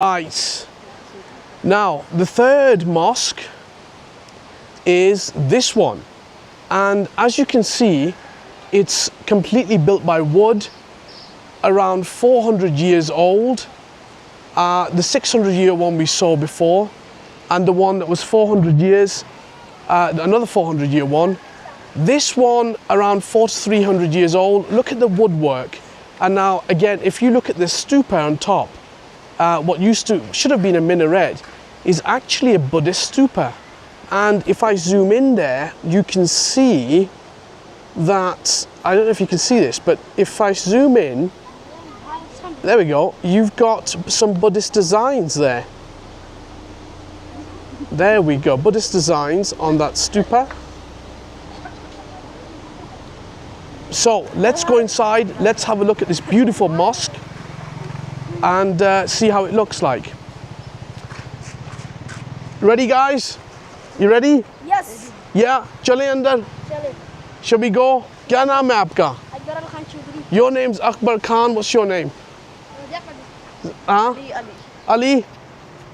Right. Now, the third mosque is this one. And as you can see, it's completely built by wood, around 400 years old. The 600-year one we saw before, and the one that was 400 years, another 400-year one. This one around 400 to 300 years old. Look at the woodwork. And now, again, if you look at the stupa on top, what should have been a minaret is actually a Buddhist stupa. And if I zoom in there, you can see that, I don't know if you can see this, but if I zoom in, there we go, you've got some Buddhist designs there. There we go, Buddhist designs on that stupa. So let's go inside, let's have a look at this beautiful mosque and see how it looks like. Ready, guys? You ready? Yes. Yeah, chale andar. Chale. Shall we go? Kya naam hai aapka? Akbar Khan Choudhury. Your name's Akbar Khan. What's your name? Huh? Ali. Ali?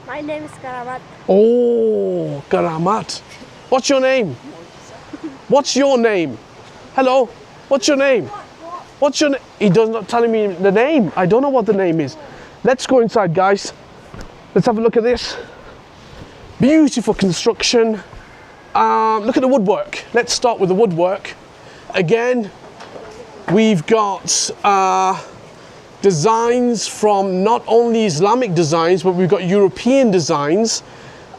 My name is Karamat. Oh, Karamat. What's your name? What's your name? Hello? What's your name? What's your name? He does not telling me the name. I don't know what the name is. Let's go inside, guys. Let's have a look at this. Beautiful construction. Look at the woodwork. Let's start with the woodwork. Again, we've got designs from not only Islamic designs, but we've got European designs.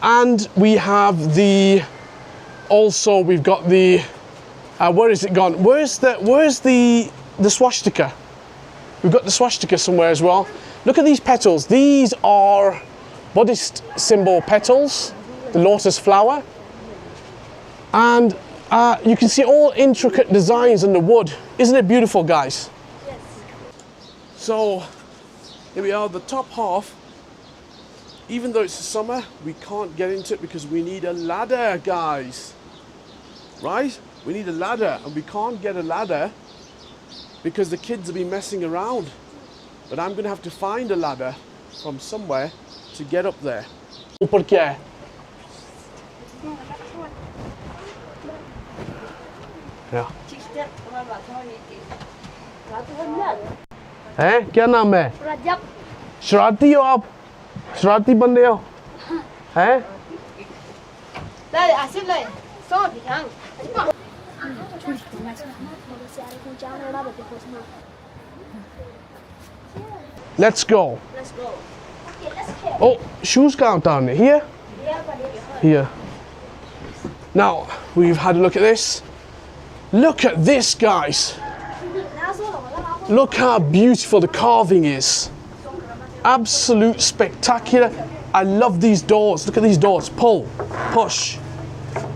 And we have we've got the, where is it gone? Where's the swastika? We've got the swastika somewhere as well. Look at these petals. These are Buddhist symbol petals, the lotus flower. And you can see all intricate designs in the wood. Isn't it beautiful, guys? Yes. So here we are, the top half. Even though it's summer, we can't get into it because we need a ladder, guys. Right? We need a ladder, and we can't get a ladder because the kids will be messing around. But I'm going to have to find a ladder from somewhere to get up there. Upar kya hai? Yeah. हैं क्या नाम है? Rajab. शरारती हो आप? शरारती बंदे हो? हैं? Đây, Asif đây. So thì hang. Let's go. Let's go. Okay, let's go. Oh, shoes count down there. Here? Here. Now, we've had a look at this. Look at this, guys. Look how beautiful the carving is. Absolute spectacular. I love these doors. Look at these doors. Pull, push.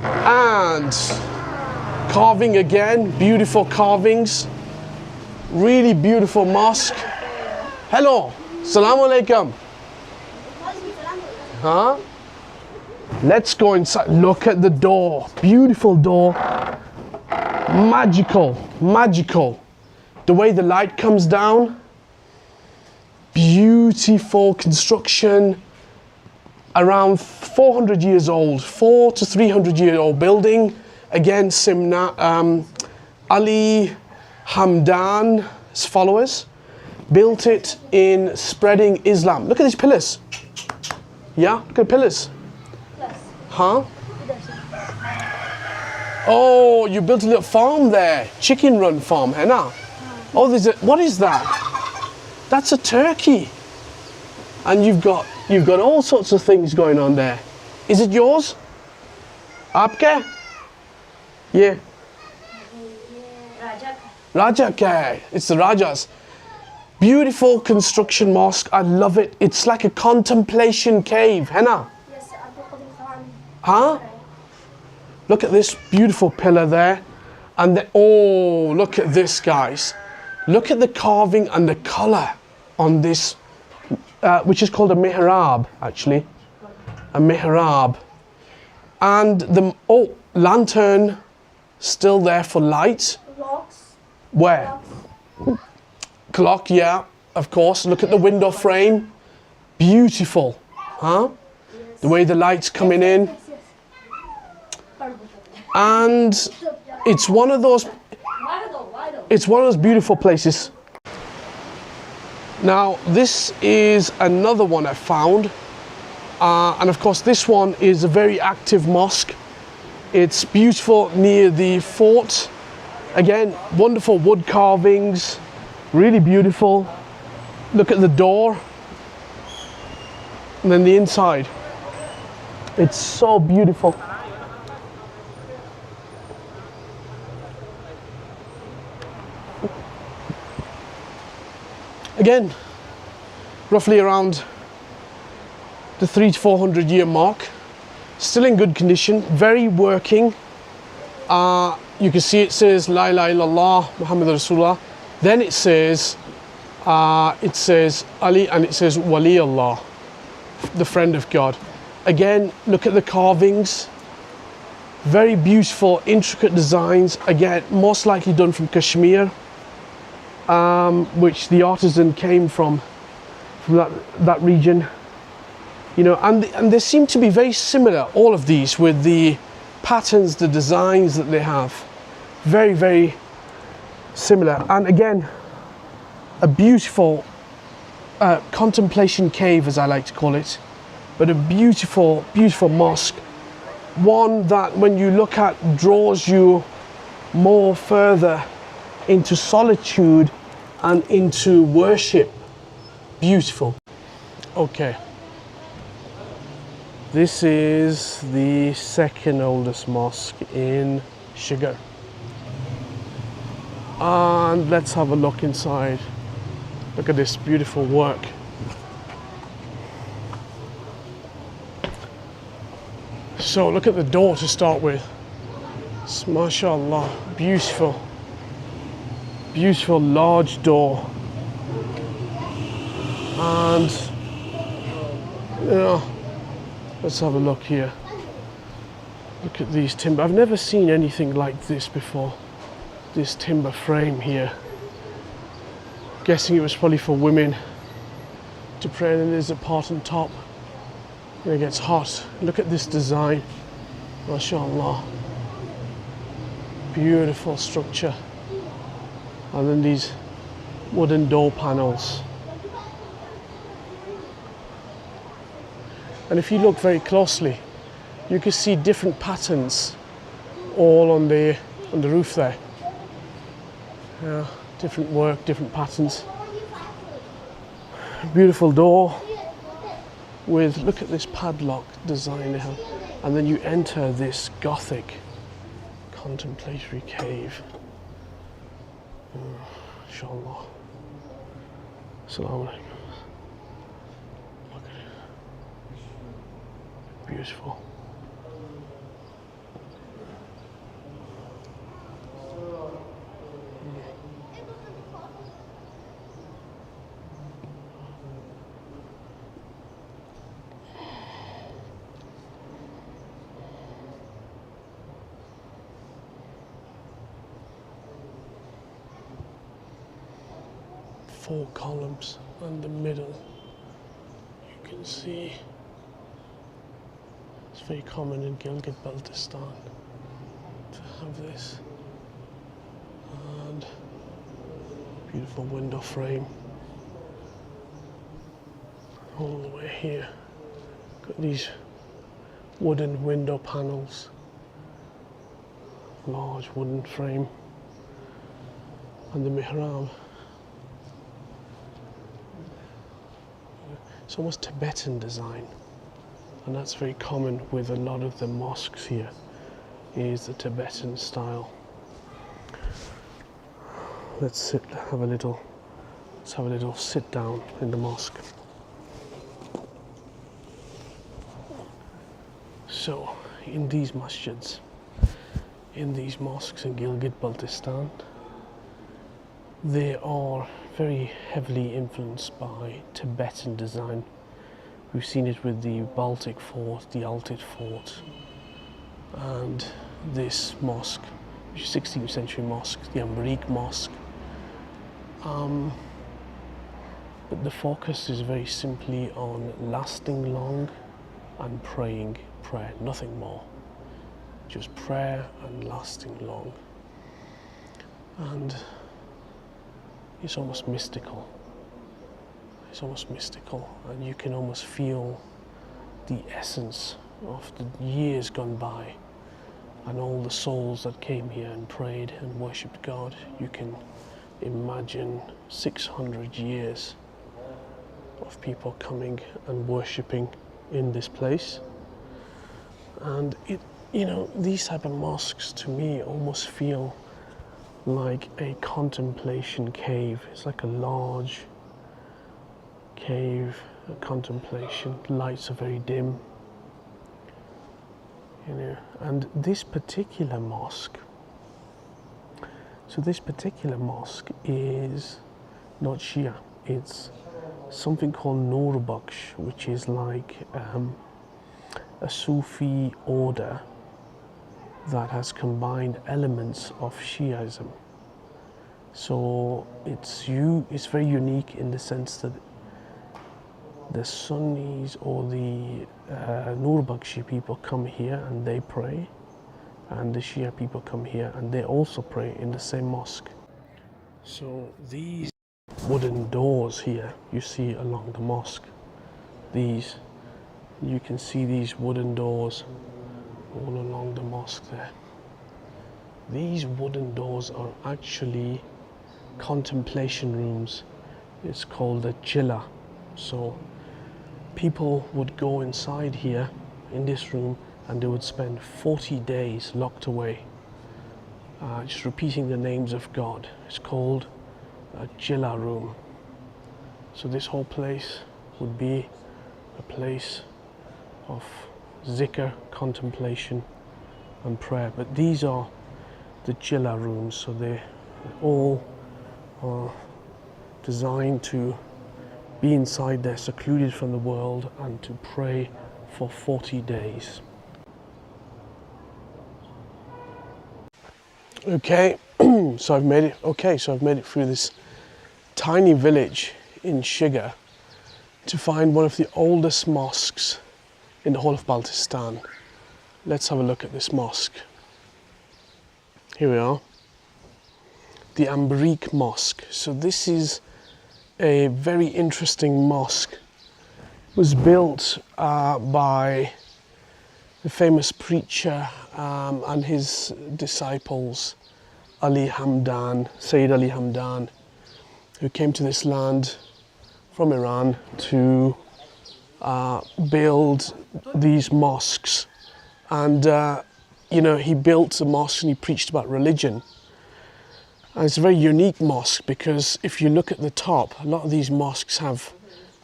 And carving again. Beautiful carvings. Really beautiful mosque. Hello. Assalamu alaikum. Huh? Let's go inside. Look at the door. Beautiful door. Magical. Magical. The way the light comes down. Beautiful construction. Around 400 years old. 400 to 300 year old building. Again, Ali Hamdan's followers built it in spreading Islam. Look at these pillars. Yeah, look at the pillars. Huh? Oh, you built a little farm there. Chicken run farm, hai na? Oh, what is that? That's a turkey. And you've got all sorts of things going on there. Is it yours? Aapka? Yeah. Raja ka hai? It's the Rajas. Beautiful construction mosque. I love it. It's like a contemplation cave, hai na? Yes, Huh? Look at this beautiful pillar there. And oh, look at this, guys. Look at the carving and the color on this, which is called a mihrab, actually. A mihrab. And the lantern still there for light. Clocks. Where? Clock, yeah, of course. Look at the window frame. Beautiful, huh? The way the light's coming in. And it's one of those beautiful places. Now, this is another one I found. And of course, this one is a very active mosque. It's beautiful near the fort. Again, wonderful wood carvings, really beautiful. Look at the door. And then the inside. It's so beautiful. Again, roughly around the 300 to 400 year mark. Still in good condition, very working. You can see it says La ilaha illallah Muhammad Rasulullah. Then it says Ali, and it says Wali Allah, the friend of God. Again, look at the carvings. Very beautiful, intricate designs. Again, most likely done from Kashmir, which the artisan came from that region. You know, and they seem to be very similar, all of these, with the patterns, the designs that they have. Very, very similar. And again, a beautiful contemplation cave, as I like to call it, but a beautiful, beautiful mosque. One that, when you look at, draws you more further into solitude and into worship. Beautiful. Okay. This is the second oldest mosque in Shigar. And let's have a look inside. Look at this beautiful work. So look at the door to start with. It's, mashallah, beautiful. Beautiful large door. And, you know, let's have a look here. Look at these timber. I've never seen anything like this before. This timber frame here. Guessing it was probably for women to pray, and there's a part on top. When it gets hot. Look at this design. MashaAllah. Beautiful structure. And then these wooden door panels. And if you look very closely, you can see different patterns all on the roof there. Yeah, different work, different patterns. Beautiful door with, look at this padlock design they have. And then you enter this Gothic contemplatory cave. Inshallah. Assalamu alaikum. Look at it. Beautiful. Four columns in the middle. You can see it's very common in Gilgit, Baltistan to have this. And beautiful window frame all the way here. Got these wooden window panels, large wooden frame, and the mihrab. It's almost Tibetan design, and that's very common with a lot of the mosques here, is the Tibetan style. Let's have a little sit down in the mosque. So, in these masjids, in these mosques in Gilgit, Baltistan, they are very heavily influenced by Tibetan design. We've seen it with the Baltic fort, the Altit fort, and this mosque, which is 16th century mosque, the Amburiq mosque. but the focus is very simply on lasting long and praying prayer, nothing more. Just prayer and lasting long. And it's almost mystical. It's almost mystical, and you can almost feel the essence of the years gone by and all the souls that came here and prayed and worshipped God. You can imagine 600 years of people coming and worshipping in this place. And it, you know, these type of mosques to me almost feel like a contemplation cave. It's like a large cave, a contemplation. Lights are very dim, you know. And this particular mosque, so this particular mosque is not Shia. It's something called Nur Baksh, which is like a Sufi order that has combined elements of Shiaism. So it's very unique in the sense that the Sunnis or the Nur Bakshi people come here and they pray, and the Shia people come here and they also pray in the same mosque. So these wooden doors here you see along the mosque, you can see these wooden doors all along the mosque there. These wooden doors are actually contemplation rooms. It's called a chilla. So people would go inside here in this room and they would spend 40 days locked away, just repeating the names of God. It's called a chilla room. So this whole place would be a place of zikr, contemplation and prayer. But these are the chilla rooms, so they all are designed to be inside there, secluded from the world, and to pray for 40 days. Okay, so I've made it through this tiny village in Shigar to find one of the oldest mosques in the whole of Baltistan. Let's have a look at this mosque. Here we are, the Amburiq Mosque. So this is a very interesting mosque. It was built by the famous preacher and his disciples, Sayyid Ali Hamdan, who came to this land from Iran to build these mosques. And you know, he built a mosque and he preached about religion. And it's a very unique mosque because if you look at the top, a lot of these mosques have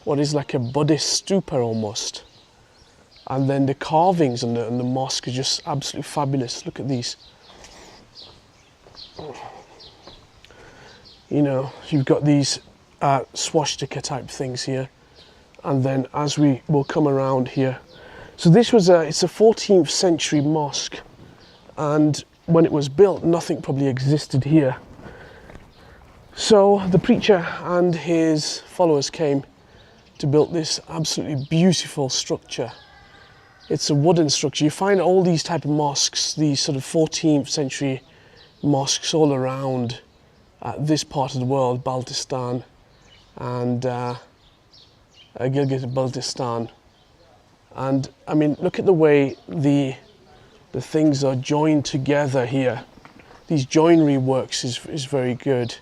what is like a Buddhist stupa almost. And then the carvings on the mosque are just absolutely fabulous. Look at these. You know, you've got these swastika type things here. And then as we will come around here. So this was it's a 14th century mosque. And when it was built, nothing probably existed here. So the preacher and his followers came to build this absolutely beautiful structure. It's a wooden structure. You find all these type of mosques, these sort of 14th century mosques all around this part of the world, Baltistan and Gilgit, Baltistan. And I mean, look at the way the things are joined together here. These joinery works is very good.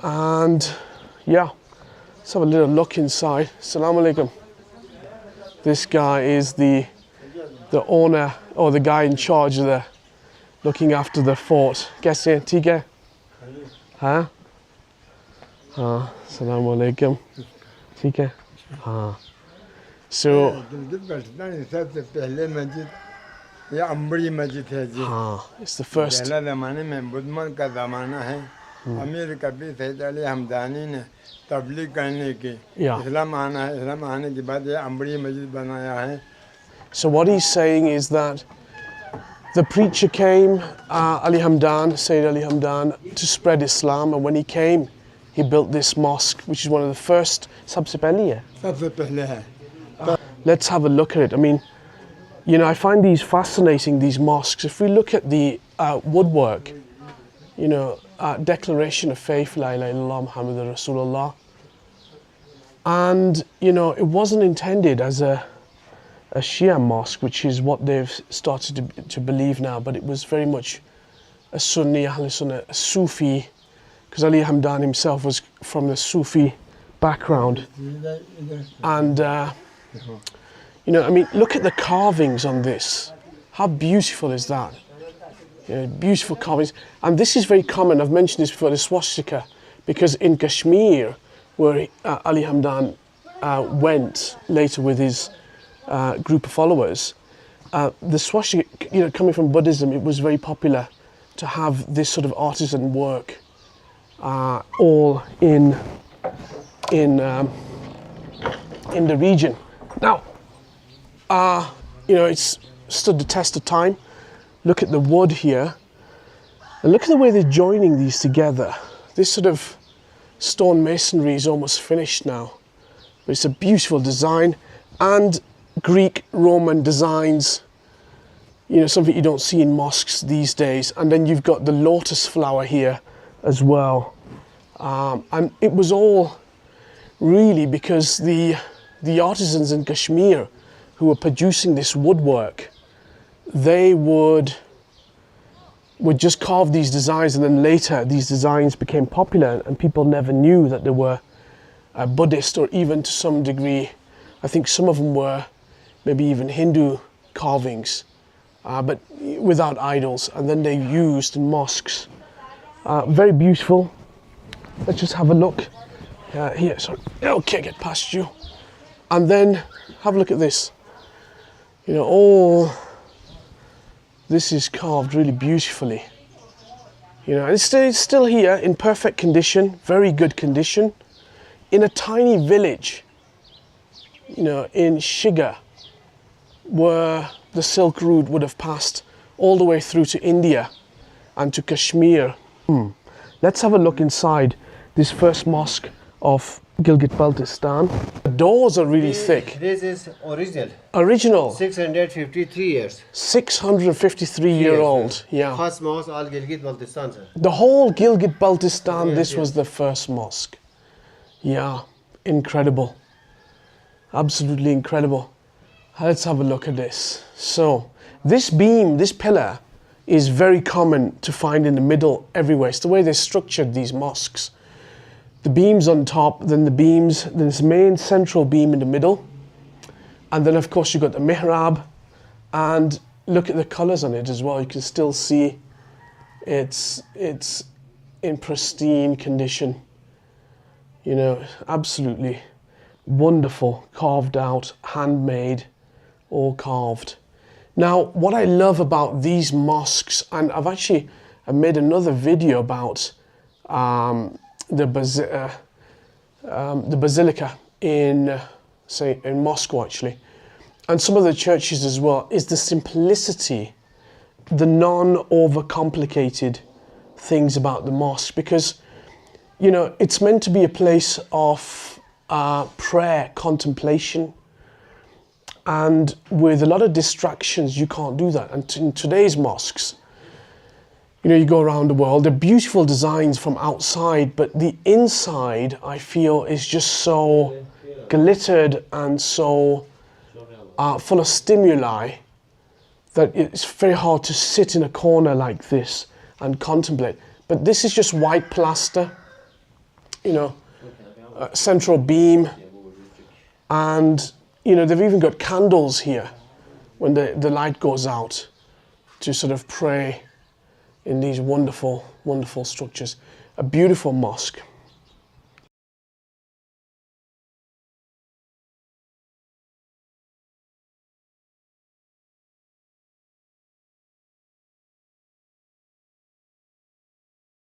And yeah, let's have a little look inside. Assalamu alaikum. This guy is the owner, or the guy in charge of looking after the fort. Kaise theek hai? Huh? Assalamu alaikum. Theek hai? हाँ. So it's the first. So what he's saying is that the preacher came, Ali Hamdan, Sayyid Ali Hamdan, to spread Islam, and when he came, he built this mosque, which is one of the first. सबसे पहली है. सबसे पहले है. Let's have a look at it. I mean, you know, I find these fascinating, these mosques. If we look at the woodwork, you know, declaration of faith, La ilaha illallah Muhammadur Rasulullah. And, you know, it wasn't intended as a Shia mosque, which is what they've started to believe now, but it was very much a Sunni, Ahl Sunnah, a Sufi, because Ali Hamdan himself was from the Sufi background. And, you know, I mean, look at the carvings on this. How beautiful is that? You know, beautiful carvings. And this is very common, I've mentioned this before, the swastika, because in Kashmir, where Ali Hamdan went later with his group of followers, the swastika, you know, coming from Buddhism, it was very popular to have this sort of artisan work all in the region. Now, you know, it's stood the test of time. Look at the wood here, and look at the way they're joining these together. This sort of stone masonry is almost finished now, but it's a beautiful design, and Greek Roman designs, you know, something you don't see in mosques these days. And then you've got the lotus flower here as well, and it was all really because the artisans in Kashmir who were producing this woodwork, they would just carve these designs, and then later these designs became popular and people never knew that they were Buddhist, or even to some degree, I think some of them were maybe even Hindu carvings, but without idols, and then they used in mosques. Very beautiful. Let's just have a look here. Sorry, okay, get past you. And then have a look at this. You know, all this is carved really beautifully. You know, it's still here in perfect condition, very good condition, in a tiny village, you know, in Shigar, where the Silk Route would have passed all the way through to India and to Kashmir. Let's have a look inside this first mosque of Gilgit, Baltistan. The doors are really thick. This is original. Original. 653 years. 653-year-old. Yeah. First mosque all Gilgit Baltistan, sir. The whole Gilgit, Baltistan, this was the first mosque. Yeah, incredible. Absolutely incredible. Let's have a look at this. So, this beam, this pillar, is very common to find in the middle everywhere. It's the way they structured these mosques. The beams on top, then the beams, then this main central beam in the middle. And then of course you've got the mihrab, and look at the colors on it as well. You can still see it's in pristine condition. You know, absolutely wonderful, carved out, handmade, all carved. Now, what I love about these mosques, and I've made another video about the basilica in Moscow actually, and some of the churches as well, is the simplicity, the non-overcomplicated things about the mosque, because, you know, it's meant to be a place of prayer, contemplation, and with a lot of distractions you can't do that. And in today's mosques, you know, you go around the world, they're beautiful designs from outside, but the inside, I feel, is just so glittered and so full of stimuli that it's very hard to sit in a corner like this and contemplate. But this is just white plaster, you know, central beam, and, you know, they've even got candles here when the light goes out to sort of pray in these wonderful, wonderful structures. A beautiful mosque.